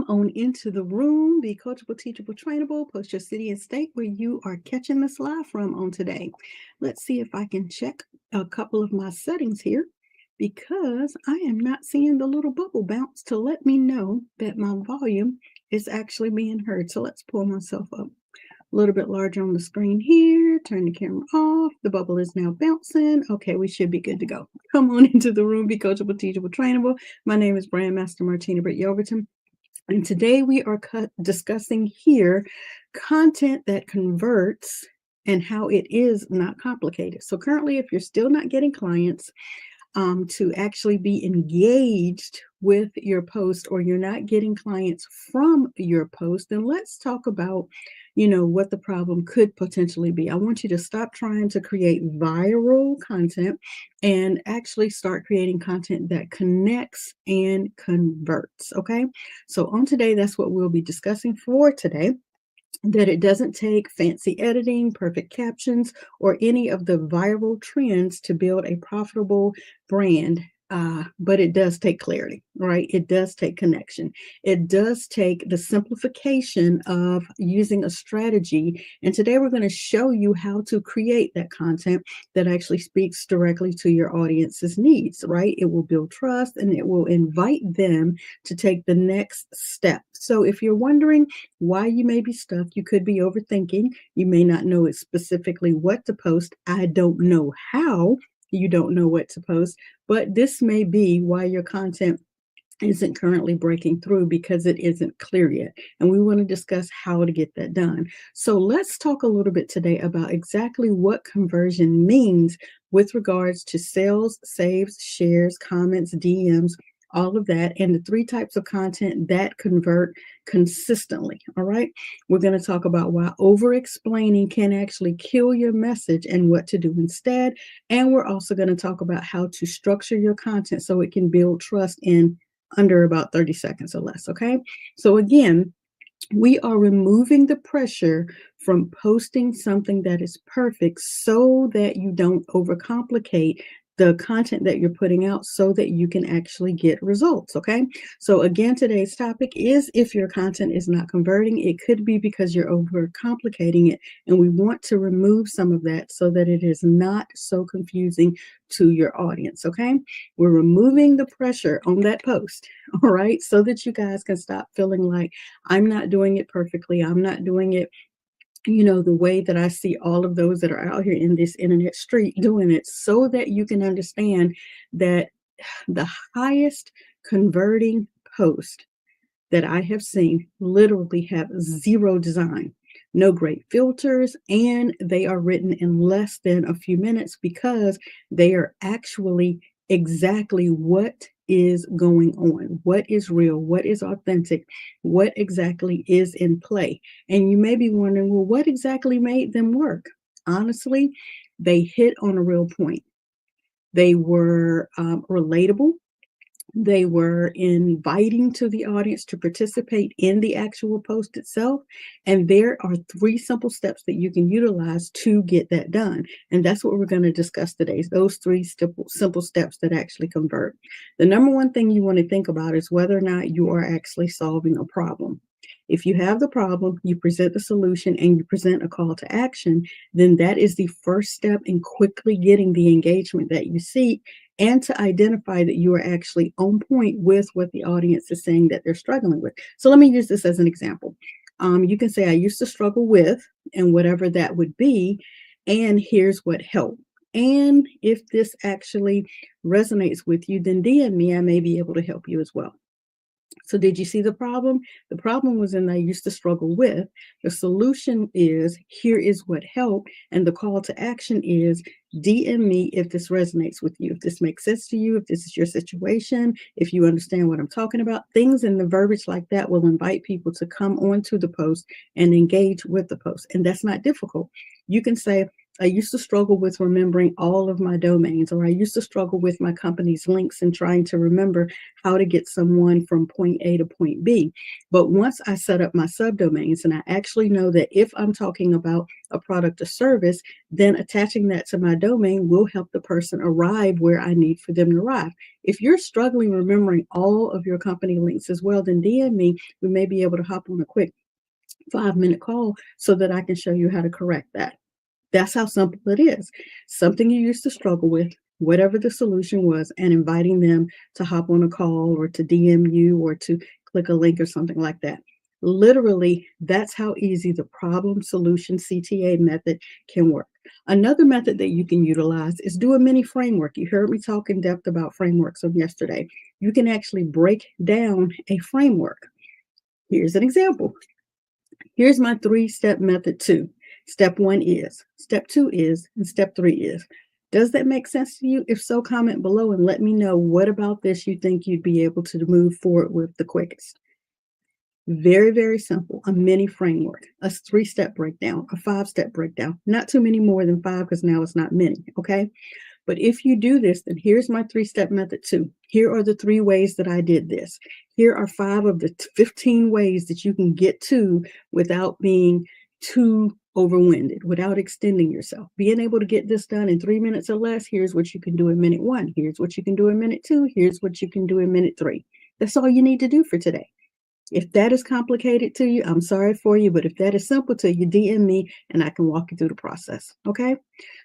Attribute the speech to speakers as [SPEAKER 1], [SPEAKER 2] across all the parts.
[SPEAKER 1] on into the room, be coachable, teachable, trainable. Post your city and state where you are catching this live from on today. Let's see if I can check a couple of my settings here because I am not seeing the little bubble bounce to let me know that my volume is actually being heard. So let's pull myself up a little bit larger on the screen here. Turn the camera off. The bubble is now bouncing. Okay, we should be good to go. Come on into the room, be coachable, teachable, trainable. My name is Brand Master Martina Britt Yelverton. And today we are discussing here content that converts and how it is not complicated. So currently, if you're still not getting clients to actually be engaged with your post, or you're not getting clients from your post, then let's talk about, what the problem could potentially be. I want you to stop trying to create viral content and actually start creating content that connects and converts. Okay. So on today, that's what we'll be discussing for today. That it doesn't take fancy editing, perfect captions, or any of the viral trends to build a profitable brand. But it does take clarity, right? It does take connection. It does take the simplification of using a strategy. And today we're going to show you how to create that content that actually speaks directly to your audience's needs, right? It will build trust and it will invite them to take the next step. So if you're wondering why you may be stuck, you could be overthinking. You may not know specifically what to post. I don't know how you don't know what to post, but this may be why your content isn't currently breaking through, because it isn't clear yet. And we want to discuss how to get that done. So let's talk a little bit today about exactly what conversion means with regards to sales, saves, shares, comments, DMs, all of that, and the three types of content that convert consistently. All right. We're going to talk about why over explaining can actually kill your message and what to do instead. And we're also going to talk about how to structure your content so it can build trust in under about 30 seconds or less. Okay. So again, we are removing the pressure from posting something that is perfect so that you don't overcomplicate the content that you're putting out so that you can actually get results. Okay. So again, today's topic is if your content is not converting, it could be because you're overcomplicating it. And we want to remove some of that so that it is not so confusing to your audience. Okay. We're removing the pressure on that post. All right. So that you guys can stop feeling like I'm not doing it perfectly. I'm not doing it the way that I see all of those that are out here in this internet street doing it, so that you can understand that the highest converting post that I have seen literally have zero design, no great filters, and they are written in less than a few minutes because they are actually exactly what is going on, what is real, what is authentic, what exactly is in play. And you may be wondering, well, what exactly made them work? Honestly, they hit on a real point. They were relatable. They were inviting to the audience to participate in the actual post itself. And there are 3 simple steps that you can utilize to get that done. And that's what we're going to discuss today, those 3 simple steps that actually convert. The number one thing you want to think about is whether or not you are actually solving a problem. If you have the problem, you present the solution, and you present a call to action, then that is the first step in quickly getting the engagement that you seek, and to identify that you are actually on point with what the audience is saying that they're struggling with. So let me use this as an example. You can say, I used to struggle with, and whatever that would be, and here's what helped. And if this actually resonates with you, then DM me. I may be able to help you as well. So did you see the problem? The problem was in I used to struggle with. The solution is here is what helped. And the call to action is DM me if this resonates with you, if this makes sense to you, if this is your situation, if you understand what I'm talking about. Things in the verbiage like that will invite people to come onto the post and engage with the post. And that's not difficult. You can say, I used to struggle with remembering all of my domains, or I used to struggle with my company's links and trying to remember how to get someone from point A to point B. But once I set up my subdomains and I actually know that if I'm talking about a product or service, then attaching that to my domain will help the person arrive where I need for them to arrive. If you're struggling remembering all of your company links as well, then DM me. We may be able to hop on a quick 5-minute call so that I can show you how to correct that. That's how simple it is. Something you used to struggle with, whatever the solution was, and inviting them to hop on a call or to DM you or to click a link or something like that. Literally, that's how easy the problem solution CTA method can work. Another method that you can utilize is do a mini framework. You heard me talk in depth about frameworks on yesterday. You can actually break down a framework. Here's an example. Here's my 3-step method 2. Step 1 is, step 2 is, and step 3 is. Does that make sense to you? If so, comment below and let me know what about this you think you'd be able to move forward with the quickest. Very, very simple. A mini framework, a 3-step breakdown, a 5-step breakdown. Not too many more than 5 because now it's not many, okay? But if you do this, then here's my 3-step method 2. Here are the 3 ways that I did this. Here are 5 of the 15 ways that you can get to without being too overwinded, without extending yourself. Being able to get this done in 3 minutes or less, here's what you can do in minute 1. Here's what you can do in minute 2. Here's what you can do in minute 3. That's all you need to do for today. If that is complicated to you, I'm sorry for you, but if that is simple to you, DM me and I can walk you through the process, okay?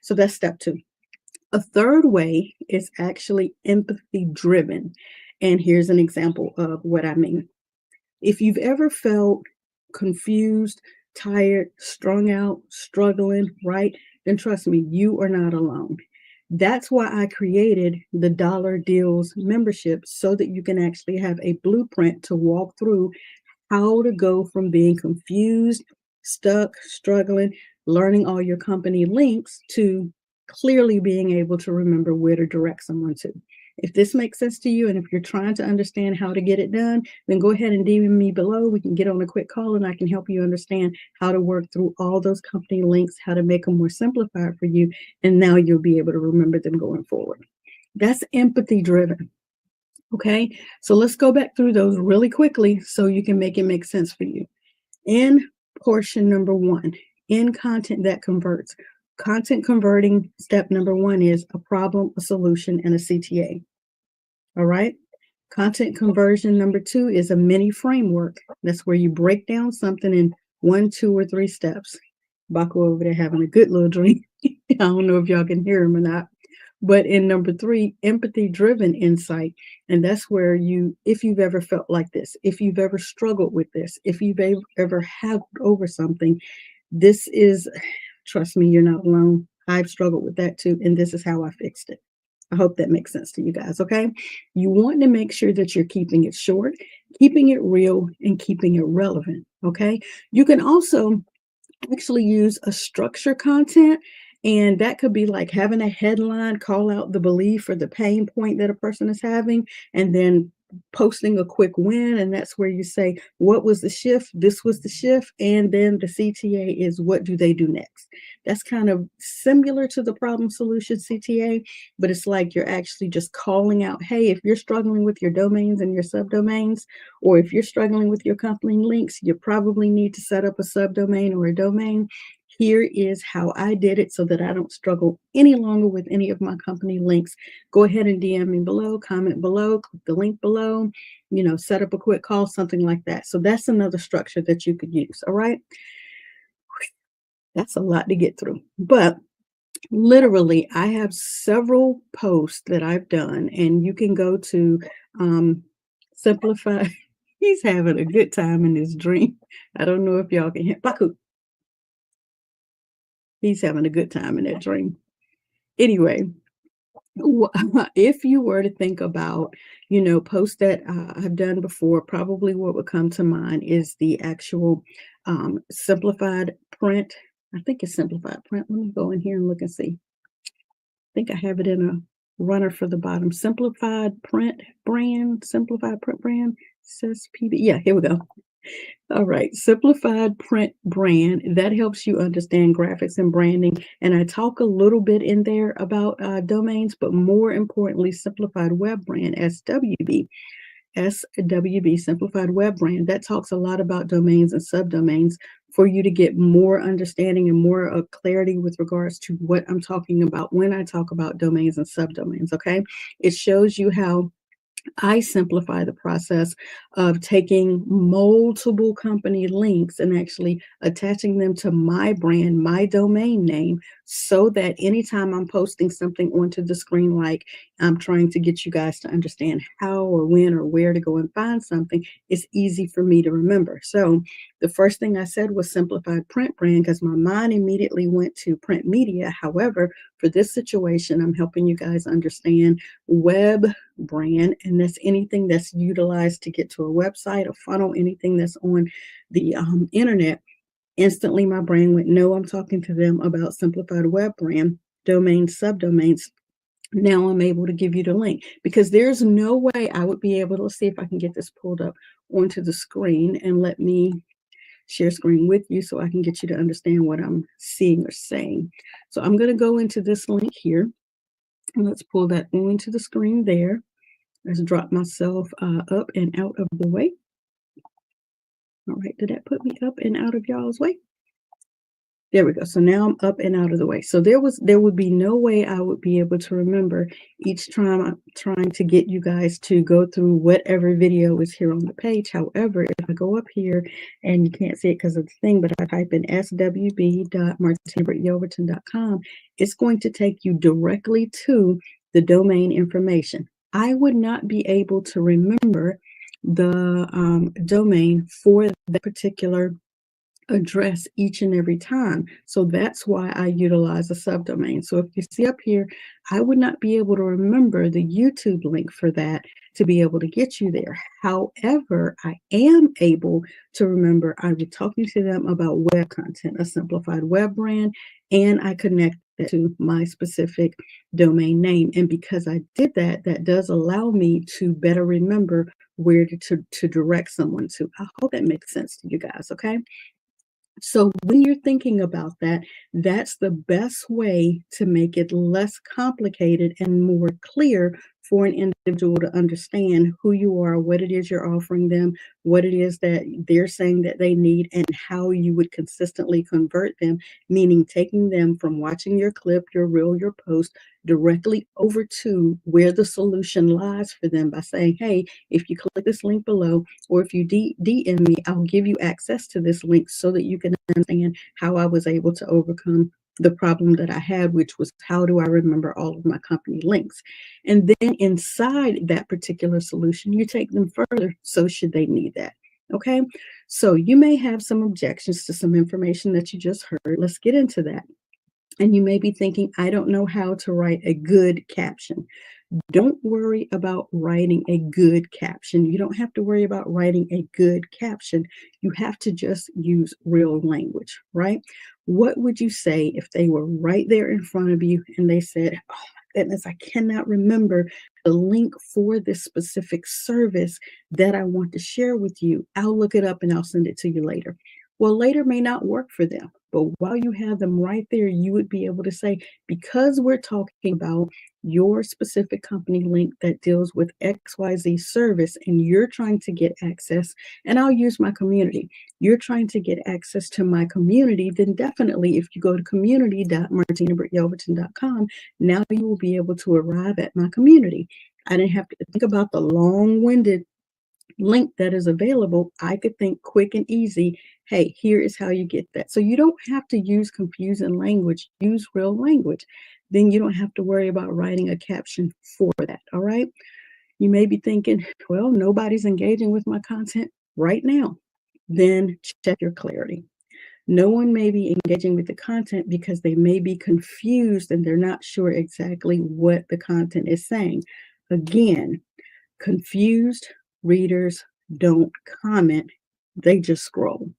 [SPEAKER 1] So that's step 2. A third way is actually empathy driven. And here's an example of what I mean. If you've ever felt confused, tired, strung out, struggling, right? Then trust me, you are not alone. That's why I created the Dollar Deals membership so that you can actually have a blueprint to walk through how to go from being confused, stuck, struggling, learning all your company links to clearly being able to remember where to direct someone to. If this makes sense to you and if you're trying to understand how to get it done, then go ahead and DM me below. We can get on a quick call and I can help you understand how to work through all those company links, how to make them more simplified for you, and now you'll be able to remember them going forward. That's empathy driven. Okay, so let's go back through those really quickly so you can make it make sense for you. In portion number 1, in content that converts, content converting step number 1 is a problem, a solution, and a CTA. All right. Content conversion number 2 is a mini framework. That's where you break down something in 1, 2, or 3 steps. Baco over there having a good little drink. I don't know if y'all can hear him or not. But in number 3, empathy driven insight. And that's where you, if you've ever felt like this, if you've ever struggled with this, if you've ever haggled over something, this is, trust me, you're not alone. I've struggled with that too. And this is how I fixed it. I hope that makes sense to you guys. Okay. You want to make sure that you're keeping it short, keeping it real, and keeping it relevant. Okay. You can also actually use a structure content. And that could be like having a headline call out the belief or the pain point that a person is having, and then posting a quick win. And that's where you say, what was the shift? This was the shift. And then the CTA is what do they do next? That's kind of similar to the problem solution CTA, but it's like you're actually just calling out, hey, if you're struggling with your domains and your subdomains, or if you're struggling with your company links, you probably need to set up a subdomain or a domain. Here is how I did it so that I don't struggle any longer with any of my company links. Go ahead and DM me below, comment below, click the link below, set up a quick call, something like that. So that's another structure that you could use. All right. That's a lot to get through, but literally I have several posts that I've done, and you can go to Simplify. He's having a good time in his dream. I don't know if y'all can hear Baku. He's having a good time in that dream. Anyway, if you were to think about, posts that I've done before, probably what would come to mind is the actual simplified print. I think it's simplified print. Let me go in here and look and see. I think I have it in a runner for the bottom. Simplified print brand, says PB. Yeah, here we go. All right, simplified print brand, that helps you understand graphics and branding. And I talk a little bit in there about domains, but more importantly, simplified web brand, SWB. SWB, Simplified Web Brand, that talks a lot about domains and subdomains for you to get more understanding and more clarity with regards to what I'm talking about when I talk about domains and subdomains. Okay. It shows you how I simplify the process of taking multiple company links and actually attaching them to my brand, my domain name, so that anytime I'm posting something onto the screen, like I'm trying to get you guys to understand how or when or where to go and find something, it's easy for me to remember. So the first thing I said was simplified print brand because my mind immediately went to print media. However, for this situation, I'm helping you guys understand web brand, and that's anything that's utilized to get to a website, a funnel, anything that's on the internet. Instantly, my brain went, no, I'm talking to them about simplified web brand, domains, subdomains. Now I'm able to give you the link because there's no way I would be able to see if I can get this pulled up onto the screen and let me share screen with you so I can get you to understand what I'm seeing or saying. So I'm going to go into this link here and let's pull that onto the screen there. Let's drop myself up and out of the way. All right, did that put me up and out of y'all's way? There we go. So now I'm up and out of the way. So there would be no way I would be able to remember each time I'm trying to get you guys to go through whatever video is here on the page. However, if I go up here and you can't see it because of the thing, but I type in swb.martina.yelverton.com, it's going to take you directly to the domain information. I would not be able to remember the domain for that particular address each and every time. So that's why I utilize a subdomain. So if you see up here, I would not be able to remember the YouTube link for that to be able to get you there. However, I am able to remember I was talking to them about web content, a simplified web brand, and I connect that to my specific domain name. And because I did that, that does allow me to better remember where to direct someone to. I hope that makes sense to you guys, okay? So when you're thinking about that, that's the best way to make it less complicated and more clear for an individual to understand who you are, what it is you're offering them, what it is that they're saying that they need, and how you would consistently convert them, meaning taking them from watching your clip, your reel, your post directly over to where the solution lies for them by saying, hey, if you click this link below, or if you DM me, I'll give you access to this link so that you can understand how I was able to overcome the problem that I had, which was how do I remember all of my company links? And then inside that particular solution, you take them further. So should they need that? Okay. So you may have some objections to some information that you just heard. Let's get into that. And you may be thinking, I don't know how to write a good caption. Don't worry about writing a good caption. You don't have to worry about writing a good caption. You have to just use real language, right? What would you say if they were right there in front of you and they said, oh my goodness, I cannot remember the link for this specific service that I want to share with you. I'll look it up and I'll send it to you later. Well, later may not work for them, but while you have them right there, you would be able to say, because we're talking about your specific company link that deals with XYZ service and you're trying to get access, and I'll use my community. You're trying to get access to my community, then definitely if you go to community.martina.yelverton.com, now you will be able to arrive at my community. I didn't have to think about the long-winded link that is available. I could think quick and easy, hey, here is how you get that. So you don't have to use confusing language, use real language. Then you don't have to worry about writing a caption for that. All right. You may be thinking, well, nobody's engaging with my content right now. Then check your clarity. No one may be engaging with the content because they may be confused and they're not sure exactly what the content is saying. Again, confused readers don't comment, they just scroll.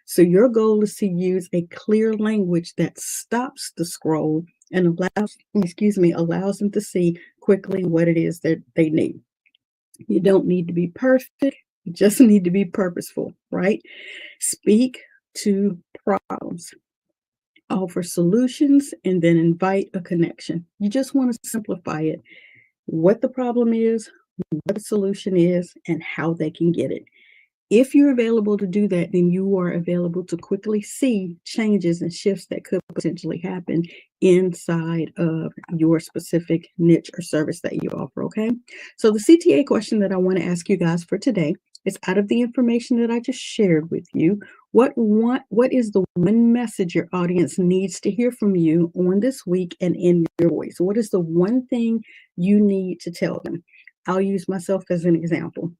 [SPEAKER 1] So your goal is to use a clear language that stops the scroll and allows them to see quickly what it is that they need. You don't need to be perfect. You just need to be purposeful, right? Speak to problems, offer solutions, and then invite a connection. You just want to simplify it. What the problem is, what the solution is, and how they can get it. If you're available to do that, then you are available to quickly see changes and shifts that could potentially happen inside of your specific niche or service that you offer. Okay. So the CTA question that I want to ask you guys for today is, out of the information that I just shared with you, what is the one message your audience needs to hear from you on this week and in your voice? What is the one thing you need to tell them? I'll use myself as an example.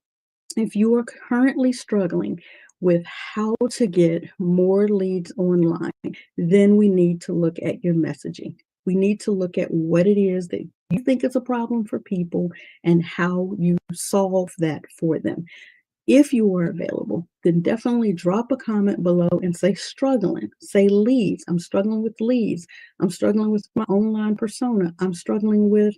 [SPEAKER 1] If you are currently struggling with how to get more leads online, then we need to look at your messaging. We need to look at what it is that you think is a problem for people and how you solve that for them. If you are available, then definitely drop a comment below and say struggling. Say leads. I'm struggling with leads. I'm struggling with my online persona. I'm struggling with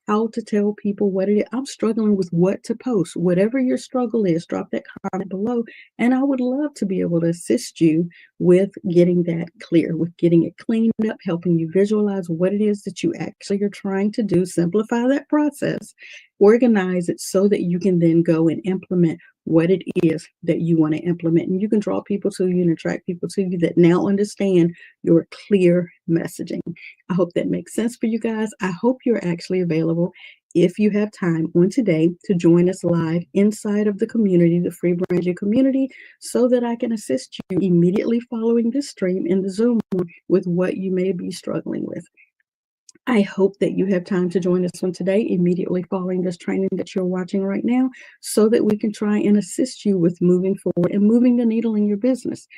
[SPEAKER 1] how to tell people what it is. I'm struggling with what to post. Whatever your struggle is, drop that comment below. And I would love to be able to assist you with getting that clear, with getting it cleaned up, helping you visualize what it is that you actually are trying to do, simplify that process, organize it so that you can then go and implement what it is that you want to implement. And you can draw people to you and attract people to you that now understand your clear messaging. I hope that makes sense for you guys. I hope you're actually available, if you have time on today, to join us live inside of the community, the Free Brand You community, so that I can assist you immediately following this stream in the Zoom with what you may be struggling with. I hope that you have time to join us on today, immediately following this training that you're watching right now, so that we can try and assist you with moving forward and moving the needle in your business.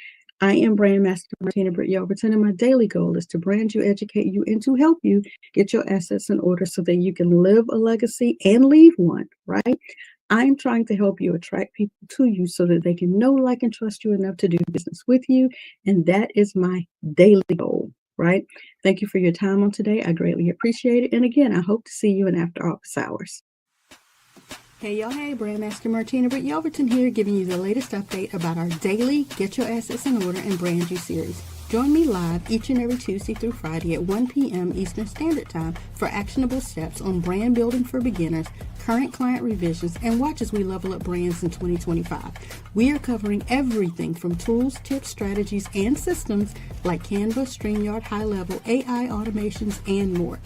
[SPEAKER 1] I am Brand Master Martina Britt Yelverton, and my daily goal is to brand you, educate you, and to help you get your assets in order so that you can live a legacy and leave one, right? I'm trying to help you attract people to you so that they can know, like, and trust you enough to do business with you. And that is my daily goal, right? Thank you for your time on today. I greatly appreciate it. And again, I hope to see you in after office hours. Hey y'all, hey, Brandmaster Martina Britt Yelverton here, giving you the latest update about our daily Get Your Assets in Order and Brand You series. Join me live each and every Tuesday through Friday at 1 p.m. Eastern Standard Time for actionable steps on brand building for beginners, current client revisions, and watch as we level up brands in 2025. We are covering everything from tools, tips, strategies, and systems like Canva, StreamYard, High Level, AI automations, and more.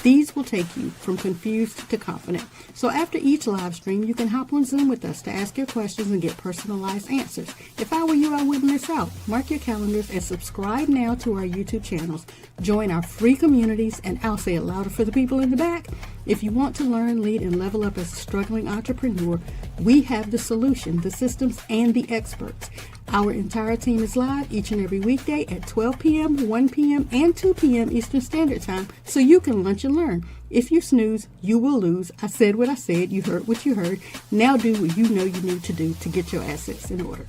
[SPEAKER 1] These will take you from confused to confident. So after each live stream, you can hop on Zoom with us to ask your questions and get personalized answers. If I were you, I wouldn't miss out. Mark your calendars and subscribe now to our YouTube channels. Join our free communities, and I'll say it louder for the people in the back. If you want to learn, lead, and level up as a struggling entrepreneur, we have the solution, the systems, and the experts. Our entire team is live each and every weekday at 12 p.m., 1 p.m., and 2 p.m. Eastern Standard Time, so you can lunch and learn. If you snooze, you will lose. I said what I said. You heard what you heard. Now do what you know you need to do to get your assets in order.